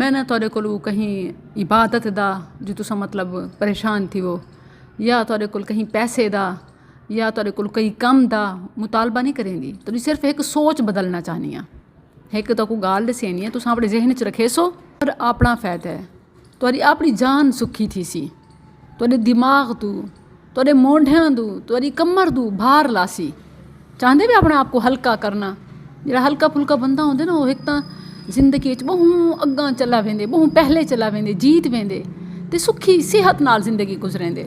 मैं ना तुहाडे कोलों कहीं इबादत दा जो तुसा मतलब परेशान थी वो, या तुहाडे कोल कहीं पैसे दा, या तुहाडे कोल कई कम दा मुतालबा नहीं करेंदी। तुसीं सिर्फ एक सोच बदलना चाहनी आ। एक तो कोई गाल दसेनी है, तुसां अपने जहन च रखे सो पर अपना फायदा है। तुहाडी अपनी जान सुखी थी सी, तुहाडे दिमाग तू, तुहाडे मोढियां तू, तुहाडी कमर तू भार लासी। चाहते भी अपने आप को हल्का करना। जिहड़ा हल्का फुल्का बंदा होंदे ना, वो एक तां जिंदगी बहु अग्गां चला वेंदे, बहु पहले चला वेंदे, जीत वेंदे ते सुखी सेहत नाल जिंदगी गुजरेंदे।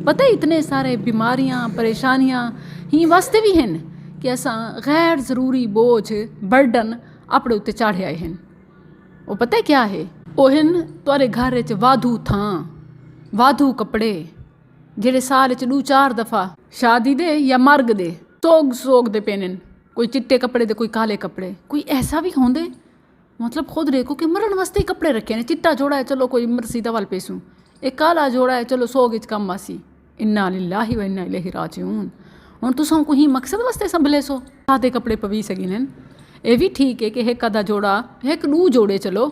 पता है इतने सारे बीमारियां परेशानियां ही वास्ते भी हैं कि असां गैर ज़रूरी बोझ बर्डन अपने उत्ते चाढ़े आए हैं। वो पता है क्या है? वो हैं तुहाडे घर च वाधू थां, वाधू कपड़े, जेड़े साल च 2-4 दफ़ा शादी दे या मरग दे सोग दे पेन। कोई चिट्टे कपड़े दे, कोई काले कपड़े। कोई ऐसा भी होंदे मतलब खुद देखो कि मरण वास्ते ही कपड़े रखे ने। चिट्टा जोड़ा है, चलो कोई मरसी दवल पेसूं। एक काला जोड़ा है, चलो सोग च कम आसी। इन्ना लिल्लाहि व इन्ना इलैहि राजिऊन। हुण तुसां कोई मकसद वास्ते संभले सो सादे कपड़े पवी सकीन। ये भी ठीक है कि एक अद्धा जोड़ा, एक 2 जोड़े चलो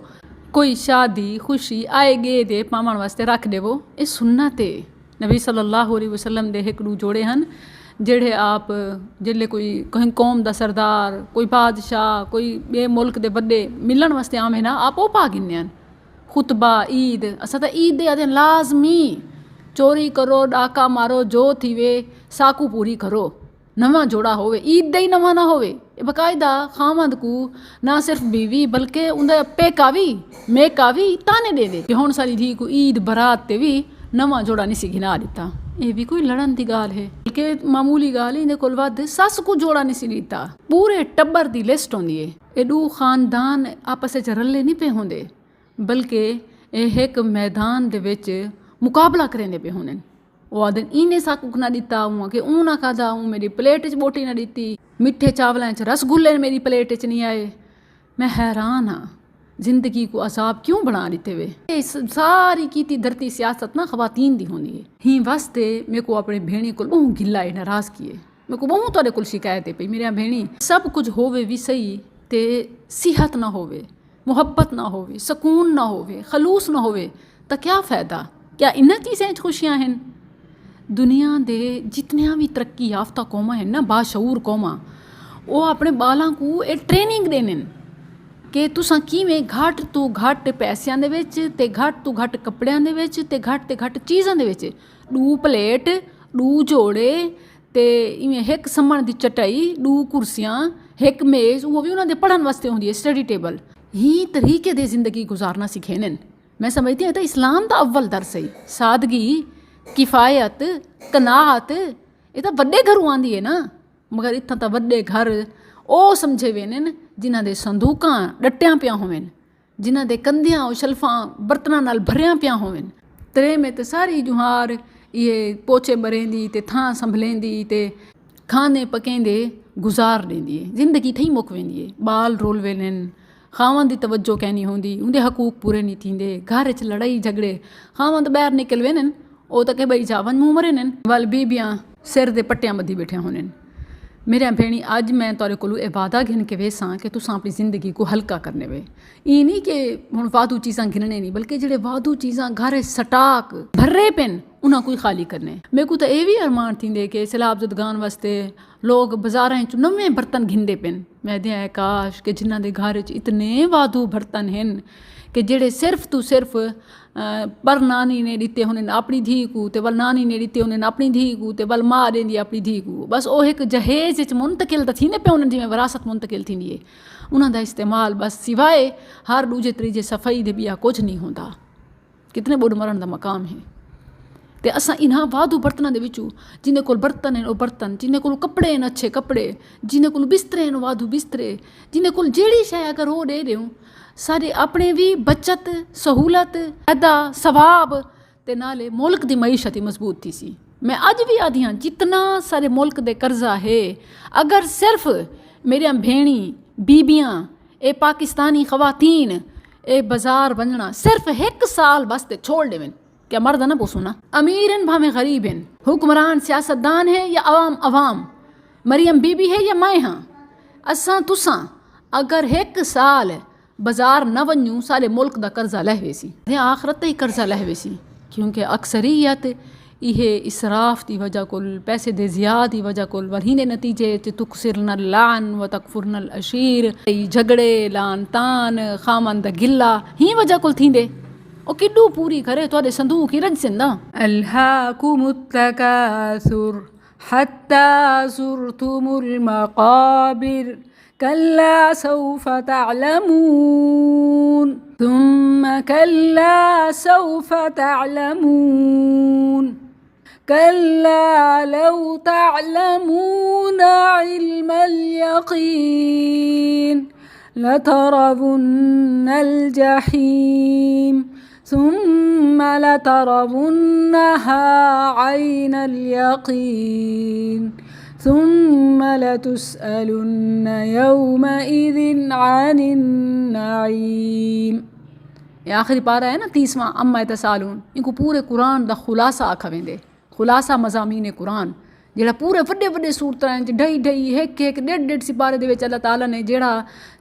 कोई शादी खुशी आए गए दे पावन वास्ते रख देवो। ये सुन्नत है। नबी सल्लल्लाहु अलैहि वसल्लम दे 1-2 जोड़े हैं जेड़े आप जिले कोई कहीं कौम दा सरदार, कोई बादशाह, कोई बे मुल्क दे बड़े मिलन वास्ते आवे ना, आप वो पा गिनने। खुतबा ईद असां तां ईद दे आदे लाजमी चोरी करो, डाका मारो, जो थीवे साकू पूरी करो। नवा जोड़ा होवे, ईद दे ही नवा ना होवे। बकायदा खामद को ना सिर्फ बीवी बल्कि उनका पेका भी मेका भी ताने दे दे कि हुण सारी धी को ईद बरात ते भी नवा जोड़ा नहीं सी गिना दिता। ये भी कोई लड़न की गाल है बल्कि मामूली गाल है। इन्हें कोल वध सस को जोड़ा नहीं सी दिता। पूरे टब्बर की लिस्ट होंदी है। एडू खानदान आपस च रले नहीं पे होंदे बल्कि एक मैदान दे विच मुकाबला करेंदे पे होंदे। वो आदन इन्हें साकुक ना दिता हूँ कि ऊँ ना खादा हूँ, मेरी प्लेट च बोटी ना दिती, मिठे चावलों च रसगुल्ले मेरी प्लेट च नहीं आए। मैं हैरान हाँ जिंदगी को अजाब क्यों बना दिते वे। इस सारी की धरती सियासत ना खवातीन दी होनी है। ही वास्ते मेरे को अपने भेणी को बहु गिला है, नाराज किए। मेरे को बहु तुहाडे कोल शिकायत है पई मेरी भेणी सब कुछ होवे भी सही ते सेहत ना होवे, मुहब्बत ना होवे, सुकून ना होवे, खलूस ना होवे तो क्या फ़ायदा? क्या इन्हां चीज़ें खुशियाँ हैं? दुनिया दे जितनियां भी तरक्की याफ्ता कौमां हैं ना, बाशऊर कौमां, वो अपने बालां को एक ट्रेनिंग देने कि तुसां किवें घट तो घट पैसों दे विच ते घट तो घट कपड़ियां दे विच ते घट चीज़ां दे विच 2 प्लेट 2 जोड़े ते इवें एक सम्मण दी चटाई 2 कुर्सियां 1 मेज़, वो भी उन्हां दे पढ़न वास्ते होंदी है स्टडी टेबल। ही तरीके दे जिंदगी गुजारना सिखेने। मैं समझती हूँ तो इस्लाम का अव्वल दर्स है। सादगी, किफ़ायत, कनात ये तो वड्डे घरों आंदी है ना, मगर इत्थां तो वड्डे घर वो समझे वे ने जिन्हां दे संदूकां डट्टियां पिया होवेन, जिन्हां दे कंधियां शल्फां बर्तनां नाल भरियां पिया होवेन। तरे में तो सारी जुहार ये पोचे बरेंदी ते थां संभलेंदी ते खाने पकेंदे गुजार देंदी है। जिंदगी ठई मुक वेंदी है। बाल रोल वेन, खावन की तवज्जो कहनी होंदी, उनके हकूक पूरे नहीं थींदे, घर च लड़ाई झगड़े, खावन तो ॿाहिर निकल वेन, वो तो के बई जावन मुँह मरे न, वल बीबियां सिर दे पट्टियां बधी बैठिया होने। मेरे भेणी अज मैं तुहाडे कोलों ये वादा गिन के वेसां कि तुसां अपनी जिंदगी को हल्का करने वे। ये नहीं कि हुण वाधू चीज़ां गिनने नहीं, बल्कि जेडे वाधू चीज़ां घर सटाक भर्रे पेन उन्हां को ही खाली करने। मेरे को तो ये भी अरमान थींदे कि सैलाब जदगान वास्ते लोग बाजारां च नवें बर्तन घिंदे पेन। मैं दियां काश कि जिन्हां दे घर च इतने वाधू बर्तन हैं कि जेडे सिर्फ तो सिर्फ पर नानी ने दिते होने अपनी धी को, ते वल नानी ने दिते होने अपनी धी को, ते वल माँ देंदी अपनी धी को। बस वो एक जहेज च मुंतकिल तो थींदे पे होने जिवें विरासत मुंतकिल थींदी है। उन्हां दा इस्तेमाल बस सिवाए हर दूजे त्रीजे सफ़ाई दे बिया कुछ नहीं होंदा। कितने बुढ़ मरण का मकाम है। तो असां इन्हां वाधू बर्तनों के विचों जिन्हें कोल बर्तन हैं वो बर्तन, जिन्हें कोल कपड़े हैं अच्छे कपड़े, जिन्हें कोल बिस्तरे हैं वाधू बिस्तरे, जिन्हें कोल जेड़ी शै अगर वो दे देऊँ सारे अपने भी बचत सहूलत अदा सवाब ते नाले मुल्क की मईशत ही मजबूत थी सी। मैं अज भी आदि हाँ जितना सारे मुल्क दे कर्जा है, अगर सिर्फ मेरिया भेणी बीबियाँ ए पाकिस्तानी खवातीन ए बाजार वंजना सिर्फ 1 साल वास्ते छोड़ देवें, क्या मर्द ना पूछो ना, अमीर हैं भावें गरीब हैं, हुक्मरान सियासतदान है या अवाम, मरियम बीबी है या मैं हाँ, असां तुसां अगर 1 साल बाज़ार न वञूं सारे मुल्क दा कर्जा लह वेसी ते आखिरत ते ही कर्जा लह वेसी क्योंकि अक्सरियत इहे इसराफ़ दी वजह कोल पैसे दे ज़ियाद दी वजह कोल वरहींदे नतीजे ते तुकसिरन लान व तकफुरन अशीर झगड़े लान तान खामन दा गिला ही वजह कोल थींदे ओ किड्डू पूरी करे तुहाडे संदूक ही रजसिंदा अल्हाकुमुत तकासुर हत्ता ज़ुरतुमुल मक़ाबिर कल्ला सौफ तअलमून थुम्मा कल्ला सौफ तअलमून कल्ला लौ तअलमून इल्मल यक़ीन लतरवुन्नल जहीम थुम्मा लतरवुन्नहा ऐनल यक़ीन ثم لتسألن يومئذ عن النعيم ये आखिरी पारा है ना 30वां अम्मा यतसालून इनको पूरे कुरान दा खुलासा आखा वेंदे खुलासा मज़ामीन कुरान जेड़ा पूरे वड्डे वड्डे सूरतां च ढई ढई हिक हिक डेढ़ सिपारे दे विच अल्लाह ताला ने जेड़ा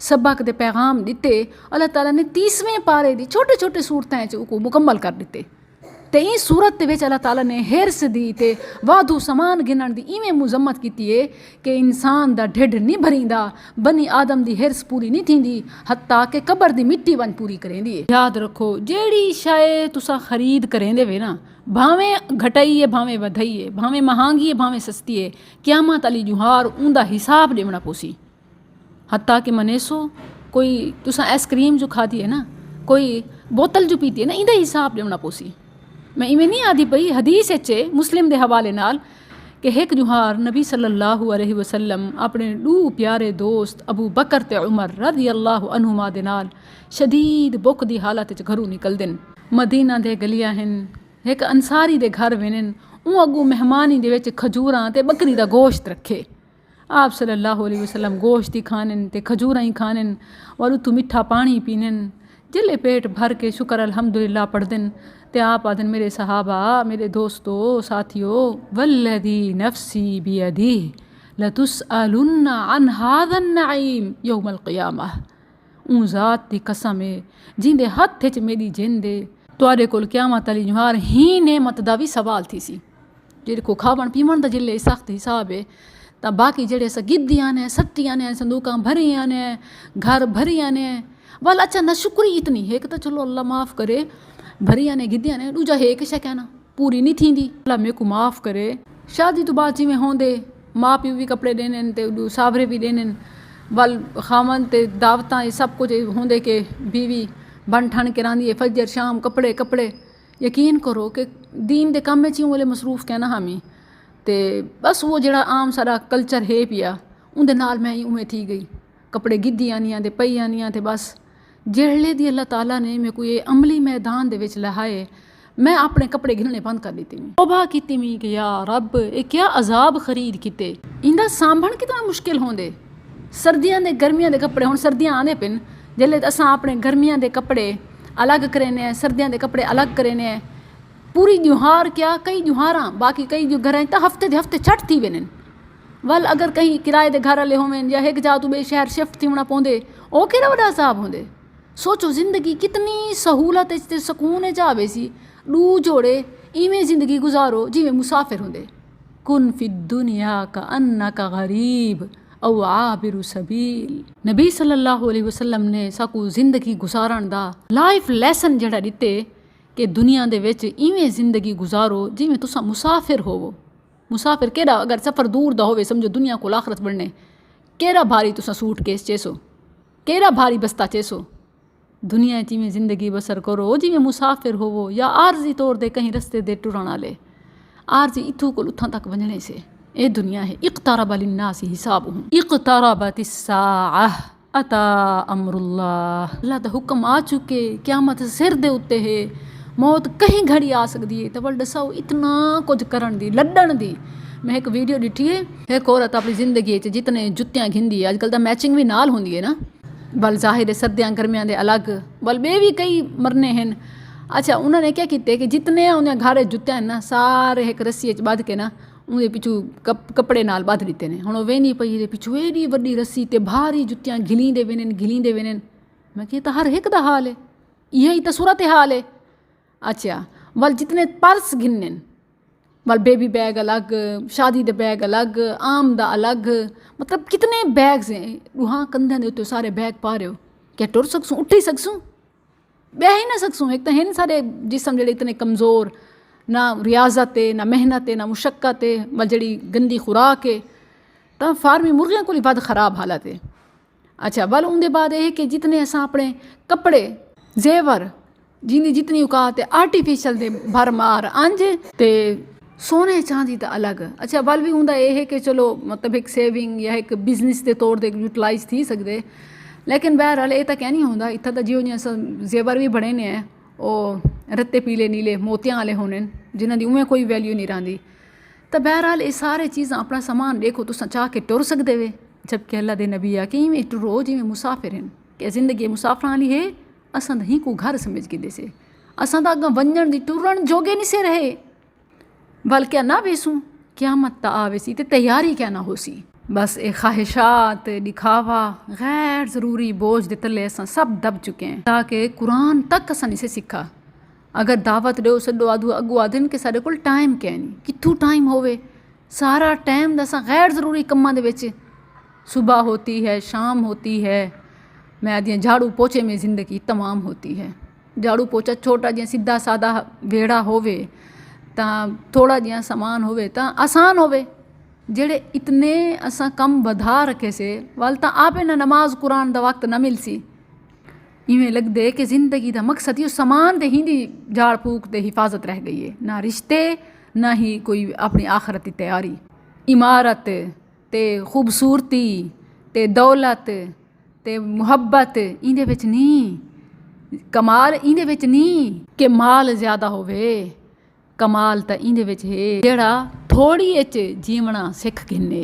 सबक दे पैगाम दिते अल्लाह ताला ने 30वें पारे दी छोटे छोटे सूरतां च उको मुकम्मल कर दिते ते ई सूरत दे विच अल्लाह ताला ने हिरस दी ते वाधू समान गिनण दी इवें मुजम्मत कीती है कि इंसान दा ढिड नहीं भरींदा बनी आदम दी हिरस पूरी नहीं थींदी हत्ता कि कबर दी मिट्टी वन पूरी करेंदी है याद रखो जेड़ी शय तुसा खरीद करेंदे वे ना भावें घटाई है भावें वधाई है भावें महंगी है भावें सस्ती है क़यामत अली जुहार उंदा हिसाब देवना पोसी हत्ता कि मनेसो कोई तुसा आइसक्रीम जो खादी है ना कोई बोतल जो पीती है ना इंदा हिसाब देवना पोसी मैं इवें नहीं आदि पई हदीस चे मुस्लिम दे हवाले नाल कि एक जुहार नबी सल्लल्लाहु अलैहि वसल्लम अपने दो प्यारे दोस्त अबू बकर ते उमर रज़ी अल्लाहु अन्हुमा दे नाल शदीद बुख दी हालत च घरों निकलदन मदीना दे गलियां हन एक अंसारी दे घर वेनन ऊँ अगू मेहमानी दे विच खजूरां ते बकरी दा गोश्त रखे आप सल्लल्लाहु अलैहि वसल्लम गोश्त ही खानन ते खजूरां ही खानन और उतू मिठा पानी पीनन जिले पेट भर के शुक्र अल्हम्दुलिल्लाह पढ़दन ते आप आदन मेरे सहाबा मेरे दोस्तों साथियों वल्लदी नफ्सी बियदी लतुसअलुन्ना अन हाज़न नईम यौमल क़ियामह ऊँ ज़ात दी कसम है जिंदे हथ च मेरी जिंदे तुहाडे कोल क़यामत अली जुहार ही नेमत दा भी सवाल थी सी जेड़े को खावण पीवण दा जिले सख्त हिसाब है तां बाकी जेड़े असां गिद्दियां ने सट्टियां ने संदूकां भरियां ने घर भरियां ने वल अच्छा ना शुक्री इतनी है कि तो चलो अल्लाह माफ़ करे भरियां ने गिद्दियां ने दूजा है कि कहना पूरी नहीं थींदी अल्लाह मेरे को माफ़ करे शादी तो बाद जिवें होंदे माँ प्यो भी कपड़े देने ते सावरे भी देने वल खावन ते दावतां सब कुछ होंदे कि बीवी बन ठन के रांदी है फजर शाम कपड़े कपड़े यकीन करो कि दीन दे कम च वाले मसरूफ़ कहना हामी ते बस वो जेड़ा आम सारा कल्चर है पिया उंदे नाल मैं उमें थी गई कपड़े गिद्दी आनियां ते पई आनियां ते बस जेड़े दी अल्लाह ताला ने मैं कोई अमली मैदान दे विच लहाए मैं अपने कपड़े गिनने बंद कर दिते तौबा कीती मी कि या रब ये क्या अजाब खरीद किते इंदा सांभण कितना मुश्किल होंदे सर्दियां दे गर्मियां दे कपड़े हुण सर्दियां आंदे पिन जेल्ले असां अपने गर्मियां दे कपड़े अलग करेने सर्दियां दे कपड़े अलग करेने पूरी जुहार क्या कई जुहारां बाकी कई जो घर तो हफ्ते दे हफ्ते छट थी वेनन वल अगर कहीं किराए दे घर वाले होवन या एक जा तू बे शहर शिफ्ट थी होना पौंदे ओ केड़ा वड्डा अजाब होंदे सोचो ज़िंदगी कितनी सहूलत ते सुकून जावे सी दू जोड़े इवें ज़िंदगी गुजारो जिवें मुसाफिर होंदे कुन फि दुनिया का अन्ना का गरीब औ आबिरु सबील नबी सल्लल्लाहु अलैहि वसल्लम ने साकू ज़िंदगी गुजारण दा लाइफ लैसन जेड़ा दिते कि दुनिया दे विच इवें ज़िंदगी गुजारो जिवें तुसा मुसाफिर होवो मुसाफिर केड़ा अगर सफ़र दूर दा होवे समझो दुनिया को आखरत बनने केड़ा भारी तुसा सूटकेस चेसो केड़ा भारी बस्ता चेसो दुनिया जिमें ज़िंदगी बसर करो जिमें मुसाफिर होवो या आर्जी तौर दे कहीं रस्ते दे टुरण वाले आर्जी इथू को उथां तक वञणे से ए दुनिया है इक़्तरब लिन्नासी हिसाबुहुम इक़्तरबतिस साअह अता अमरुल्लाह अल्लाह दा हुक्म आ चुके क़यामत सिर दे उत्ते है मौत कहीं घड़ी आ सकती है तो वल दसाओ इतना कुछ करन दी लड्डण दी मैं एक वीडियो डिठी है एक औरत अपनी ज़िंदगी जितने जुत्तियां घिंदी है अजकल तो मैचिंग भी नाल होंदी है ना बल जाहिर है सर्दियां गर्मियां दे अलग बल बे भी कई मरने हैं अच्छा उन्होंने क्या किते कि जितने उन्हें घारे जुत्ते हैं ना सारे एक रस्सी बध के ना उन्हें पिछू कपड़े नाल बध दिते ने हुण वेंदी पई पिछू एडी वड्डी रस्सी ते भारी जुत्तियां घिलींदे वेनन मैं कि तो हर एक दा हाल है, यही तो सूरत हाल है। अच्छा वल जितने पर्स गिनने वल बेबी बैग अलग, शादी दे बैग अलग, आम दा अलग, मतलब कितने बैग्स हैं। वहाँ कंधे दे उत्ते सारे बैग पा रहे हो, क्या टुर सकसूँ, उठ ही सकसूँ, बह ही ना सकसूँ। एक तो है नहीं सारे जिसम जेडे इतने कमज़ोर, ना रियाजत है, ना मेहनत है, ना मुशक्क़त है, वल जड़ी गंदी खुराक है, तो फार्मी मुर्गियां को बद खराब हालत है। अच्छा वल उनके बाद यह कि जितने अस अपने कपड़े जेवर जिंदी जितनी औकात है आर्टिफिशियल दे भर मार अंज ते सोने चांदी तो अलग। अच्छा वल भी उनका यह है कि चलो मतलब एक सेविंग या एक बिजनेस के तौर पर यूटिलाइज थी सकते, लेकिन बहरहाल ये तो कह नहीं होंदा। इतना तो जियो जियां जेवर भी बने ने हैं वो रत्ते पीले नीले मोतियां वाले होने जिन्हों की उमें कोई वैल्यू नहीं रही। तो बहरहाल ये सारे चीज़ां अपना समान देखो तुस चाह के टुर सकते वे, जबकि अल्लाह दे नबी आ कि इवें टुरो जिवें मुसाफिर हैं, कि जिंदगी मुसाफिर वाली है। असां तो ही को घर समझ के देसे, असां तो अगर वंजण दी टुरण जोगे नहीं से रहे, बल्कि ना बेसूँ क़यामत ता आवेसी तो तैयारी क्या ना होसी। बस एक ख्वाहिशात दिखावा गैर ज़रूरी बोझ दे तले असां सब दब चुके हैं, ताकि कुरान तक असां नहीं से सीखा। अगर दावत दो सॾो आदू अगू आदन कि साढ़े कोल टाइम क्या नहीं, कितों टाइम होवे, सारा टाइम असां गैर ज़रूरी कम्मां दे विच, सुबह होती है, शाम होती है, मैं आदि झाड़ू पोछे में ज़िंदगी तमाम होती है। झाड़ू पोछा छोटा जिहा सीधा सादा वेड़ा होवे तां थोड़ा जिहा समान होवे तां आसान होवे, जेड़े इतने असां कम वधा रखे से वाल तां आपे ना नमाज कुरान दा वक्त ना मिलसी। इवें लगदे कि ज़िंदगी का मकसद ही समान ते ही झाड़ फूक ते हिफाजत रह गई है, ना रिश्ते ना ही कोई अपनी आखरत की तैयारी। इमारत ते खूबसूरती ते दौलत ते मुहब्बत इंदे विच नहीं, कमाल इंदे विच नहीं कि माल ज़्यादा होवे, कमाल तो इंदे विच है जेड़ा थोड़ी इच जीवना सिख गिने।